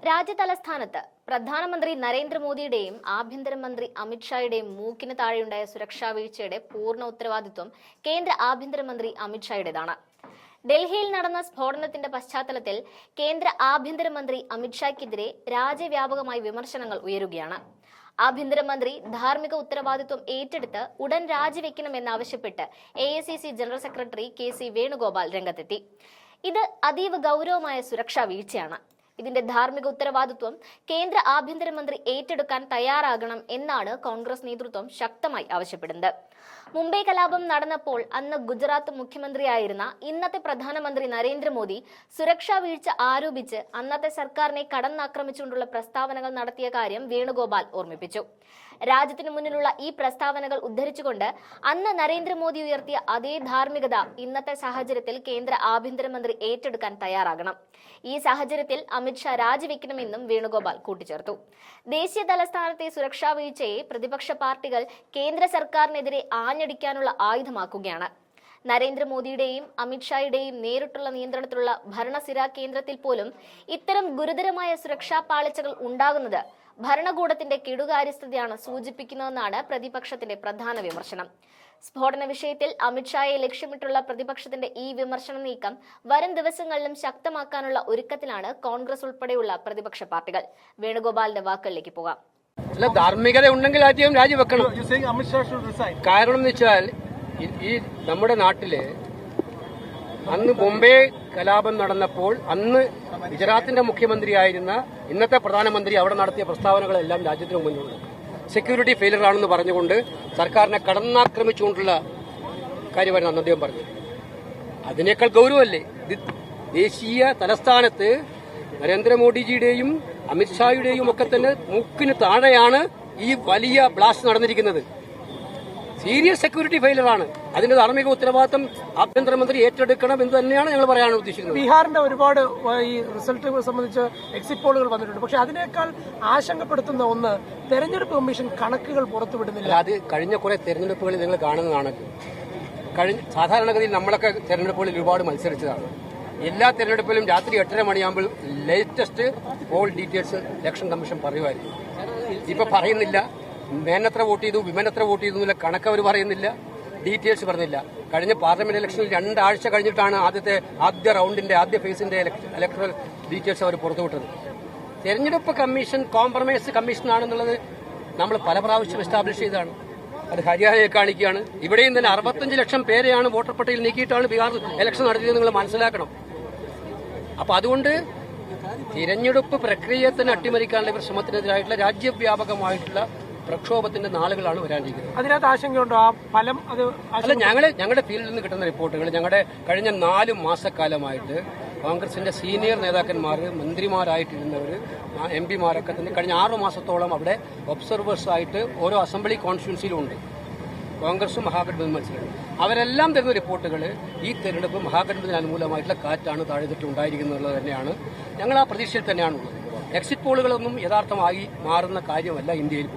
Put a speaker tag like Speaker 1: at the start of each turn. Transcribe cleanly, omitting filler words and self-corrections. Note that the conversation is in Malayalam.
Speaker 1: രാജ്യതലസ്ഥാനത്ത് പ്രധാനമന്ത്രി നരേന്ദ്രമോദിയുടെയും ആഭ്യന്തരമന്ത്രി അമിത്ഷായുടെയും മൂക്കിന് താഴെയുണ്ടായ സുരക്ഷാ വീഴ്ചയുടെ പൂർണ്ണ ഉത്തരവാദിത്വം കേന്ദ്ര ആഭ്യന്തരമന്ത്രി അമിത്ഷായുടേതാണ്. ഡൽഹിയിൽ നടന്ന സ്ഫോടനത്തിന്റെ പശ്ചാത്തലത്തിൽ കേന്ദ്ര ആഭ്യന്തരമന്ത്രി അമിത്ഷായ്ക്കെതിരെ രാജ്യവ്യാപകമായി വിമർശനങ്ങൾ ഉയരുകയാണ്. ആഭ്യന്തരമന്ത്രി ധാർമ്മിക ഉത്തരവാദിത്വം ഏറ്റെടുത്ത് ഉടൻ രാജിവെക്കണമെന്നാവശ്യപ്പെട്ട് AICC general secretary KC Venugopal രംഗത്തെത്തി. ഇത് അതീവ ഗൗരവമായ സുരക്ഷാ വീഴ്ചയാണ്. ഇതിന്റെ ധാർമ്മിക ഉത്തരവാദിത്വം കേന്ദ്ര ആഭ്യന്തരമന്ത്രി ഏറ്റെടുക്കാൻ തയ്യാറാകണം എന്നാണ് കോൺഗ്രസ് നേതൃത്വം ശക്തമായി ആവശ്യപ്പെടുന്നത്. മുംബൈ കലാപം നടന്നപ്പോൾ അന്ന് ഗുജറാത്ത് മുഖ്യമന്ത്രിയായിരുന്ന ഇന്നത്തെ പ്രധാനമന്ത്രി നരേന്ദ്രമോദി സുരക്ഷാ വീഴ്ച ആരോപിച്ച് അന്നത്തെ സർക്കാരിനെ കടന്നാക്രമിച്ചുകൊണ്ടുള്ള പ്രസ്താവനകൾ നടത്തിയ കാര്യം വേണുഗോപാൽ ഓർമ്മിപ്പിച്ചു. രാജ്യത്തിനു മുന്നിലുള്ള ഈ പ്രസ്താവനകൾ ഉദ്ധരിച്ചുകൊണ്ട് അന്ന് നരേന്ദ്രമോദി ഉയർത്തിയ അതേ ധാർമ്മികത ഇന്നത്തെ സാഹചര്യത്തിൽ കേന്ദ്ര ആഭ്യന്തരമന്ത്രി ഏറ്റെടുക്കാൻ തയ്യാറാകണം. ഈ സാഹചര്യത്തിൽ അമിത്ഷാ രാജിവെക്കണമെന്നും വേണുഗോപാൽ കൂട്ടിച്ചേർത്തു. ദേശീയ തലസ്ഥാനത്തെ സുരക്ഷാ വീഴ്ചയെ പ്രതിപക്ഷ പാർട്ടികൾ കേന്ദ്ര സർക്കാരിനെതിരെ ആഞ്ഞടിക്കാനുള്ള ആയുധമാക്കുകയാണ്. നരേന്ദ്രമോദിയുടെയും അമിത്ഷായുടെയും നേരിട്ടുള്ള നിയന്ത്രണത്തിലുള്ള ഭരണസിരാ കേന്ദ്രത്തിൽ പോലും ഇത്തരം ഗുരുതരമായ സുരക്ഷാ പാളിച്ചകൾ ഉണ്ടാകുന്നത് ഭരണകൂടത്തിന്റെ കെടുകാര്യസ്ഥതയാണ് സൂചിപ്പിക്കുന്നതെന്നാണ് പ്രതിപക്ഷത്തിന്റെ പ്രധാന വിമർശനം. സ്ഫോടന വിഷയത്തിൽ അമിത്ഷായെ ലക്ഷ്യമിട്ടുള്ള പ്രതിപക്ഷത്തിന്റെ ഈ വിമർശന നീക്കം വരും ദിവസങ്ങളിലും ശക്തമാക്കാനുള്ള ഒരുക്കത്തിലാണ് കോൺഗ്രസ് ഉൾപ്പെടെയുള്ള പ്രതിപക്ഷ പാർട്ടികൾ. വേണുഗോപാലിന്റെ വാക്കുകളിലേക്ക് പോകാം.
Speaker 2: അല്ല, ധാർമ്മികത ഉണ്ടെങ്കിൽ ആദ്യം രാജിവെക്കണം. കാരണം എന്ന് വെച്ചാൽ ഈ നമ്മുടെ നാട്ടില് അന്ന് ബോംബെ കലാപം നടന്നപ്പോൾ അന്ന് ഗുജറാത്തിന്റെ മുഖ്യമന്ത്രിയായിരുന്ന ഇന്നത്തെ പ്രധാനമന്ത്രി അവിടെ നടത്തിയ പ്രസ്താവനകളെല്ലാം രാജ്യത്തിന് മുന്നിലുണ്ട്. സെക്യൂരിറ്റി ഫെയിലിയർ ആണെന്ന് പറഞ്ഞുകൊണ്ട് സർക്കാരിനെ കടന്നാക്രമിച്ചുകൊണ്ടുള്ള കാര്യമായിരുന്നു അന്ന് അദ്ദേഹം പറഞ്ഞത്. അതിനേക്കാൾ ഗൗരവമല്ലേ ദേശീയ തലസ്ഥാനത്ത് നരേന്ദ്രമോദിജിയുടെയും അമിത്ഷായുടെയും ഒക്കെ തന്നെ മൂക്കിന് താഴെയാണ് ഈ വലിയ ബ്ലാസ്റ്റ് നടന്നിരിക്കുന്നത്. സീരിയസ് സെക്യൂരിറ്റി ഫെയിലർ ആണ്. അതിന്റെ ധാർമ്മിക ഉത്തരവാദിത്തം ആഭ്യന്തരമന്ത്രി ഏറ്റെടുക്കണം എന്ന് തന്നെയാണ് ഞങ്ങൾ പറയാൻ ഉദ്ദേശിക്കുന്നത്.
Speaker 3: ബീഹാറിന്റെ ഒരുപാട് ഈ റിസൾട്ട് സംബന്ധിച്ച് എക്സിറ്റ് പോളുകൾ വന്നിട്ടുണ്ട്. പക്ഷെ അതിനേക്കാൾ ആശങ്കപ്പെടുത്തുന്ന ഒന്ന് തെരഞ്ഞെടുപ്പ് കമ്മീഷൻ കണക്കുകൾ പുറത്തുവിടുന്നില്ല.
Speaker 2: അത് കഴിഞ്ഞ കുറെ തെരഞ്ഞെടുപ്പുകളിൽ നിങ്ങൾ കാണുന്നതാണല്ലോ. സാധാരണഗതിയിൽ നമ്മളൊക്കെ തെരഞ്ഞെടുപ്പുകളിൽ ഒരുപാട് മത്സരിച്ചതാണ്. എല്ലാ തെരഞ്ഞെടുപ്പിലും രാത്രി 8:30 മണിയാകുമ്പോൾ latest poll details election commission പറയുമായിരുന്നു. ഇപ്പൊ പറയുന്നില്ല. മെൻ എത്ര വോട്ട് ചെയ്തു, വിമൻ എത്ര വോട്ട് ചെയ്തു എന്നുള്ള കണക്ക് അവർ പറയുന്നില്ല, ഡീറ്റെയിൽസ് പറഞ്ഞില്ല. കഴിഞ്ഞ പാർലമെന്റ് ഇലക്ഷനിൽ 2 ആഴ്ച കഴിഞ്ഞിട്ടാണ് ആദ്യ റൗണ്ടിന്റെ ആദ്യ ഫേസിന്റെ ഇലക്ടറൽ ഡീറ്റെയിൽസ് അവർ പുറത്തുവിട്ടത്. തെരഞ്ഞെടുപ്പ് കമ്മീഷൻ കോംപ്രമൈസ് കമ്മീഷൻ ആണെന്നുള്ളത് നമ്മൾ പല പ്രാവശ്യം എസ്റ്റാബ്ലിഷ് ചെയ്തതാണ്. അത് ഹരിയാനയെ കാണിക്കുകയാണ്. ഇവിടെയും തന്നെ 65 ലക്ഷം പേരെയാണ് വോട്ടർ പട്ടികയിൽ നീക്കിയിട്ടാണ് ബീഹാർ ഇലക്ഷൻ നടത്തിയത്. നിങ്ങൾ മനസ്സിലാക്കണം. അപ്പൊ അതുകൊണ്ട് തിരഞ്ഞെടുപ്പ് പ്രക്രിയയെ തന്നെ അട്ടിമറിക്കാനുള്ള ഇവർ ശ്രമത്തിനെതിരായിട്ടുള്ള രാജ്യവ്യാപകമായിട്ടുള്ള പ്രക്ഷോഭത്തിന്റെ നാളുകളാണ് വരാനിരിക്കുന്നത്.
Speaker 3: അതിനകത്ത് ആശങ്കയുണ്ടോ? ആ ഫലം അത്
Speaker 2: അല്ല, ഞങ്ങളുടെ ഫീൽഡിൽ നിന്ന് കിട്ടുന്ന റിപ്പോർട്ടുകൾ ഞങ്ങളുടെ കഴിഞ്ഞ 4 മാസക്കാലമായിട്ട് കോൺഗ്രസിന്റെ സീനിയർ നേതാക്കന്മാർ, മന്ത്രിമാരായിട്ടിരുന്നവർ, MP മാരൊക്കെ തന്നെ കഴിഞ്ഞ 6 മാസത്തോളം അവിടെ ഒബ്സർവേഴ്സായിട്ട് ഓരോ അസംബ്ലി കോൺസ്റ്റിറ്റ്യുവൻസിയിലും ഉണ്ട്. കോൺഗ്രസും മഹാഗഠബന്ധൻ മത്സരം അവരെല്ലാം തരുന്ന റിപ്പോർട്ടുകൾ ഈ തെരഞ്ഞെടുപ്പ് മഹാഗഠബന്ധന് അനുകൂലമായിട്ടുള്ള കാറ്റാണ് താഴെത്തിട്ട് ഉണ്ടായിരിക്കുന്നത് തന്നെയാണ്. ഞങ്ങൾ ആ പ്രതീക്ഷയിൽ തന്നെയാണുള്ളത്. എക്സിറ്റ് പോളുകളൊന്നും യഥാർത്ഥമായി മാറുന്ന കാര്യമല്ല ഇന്ത്യയിൽ.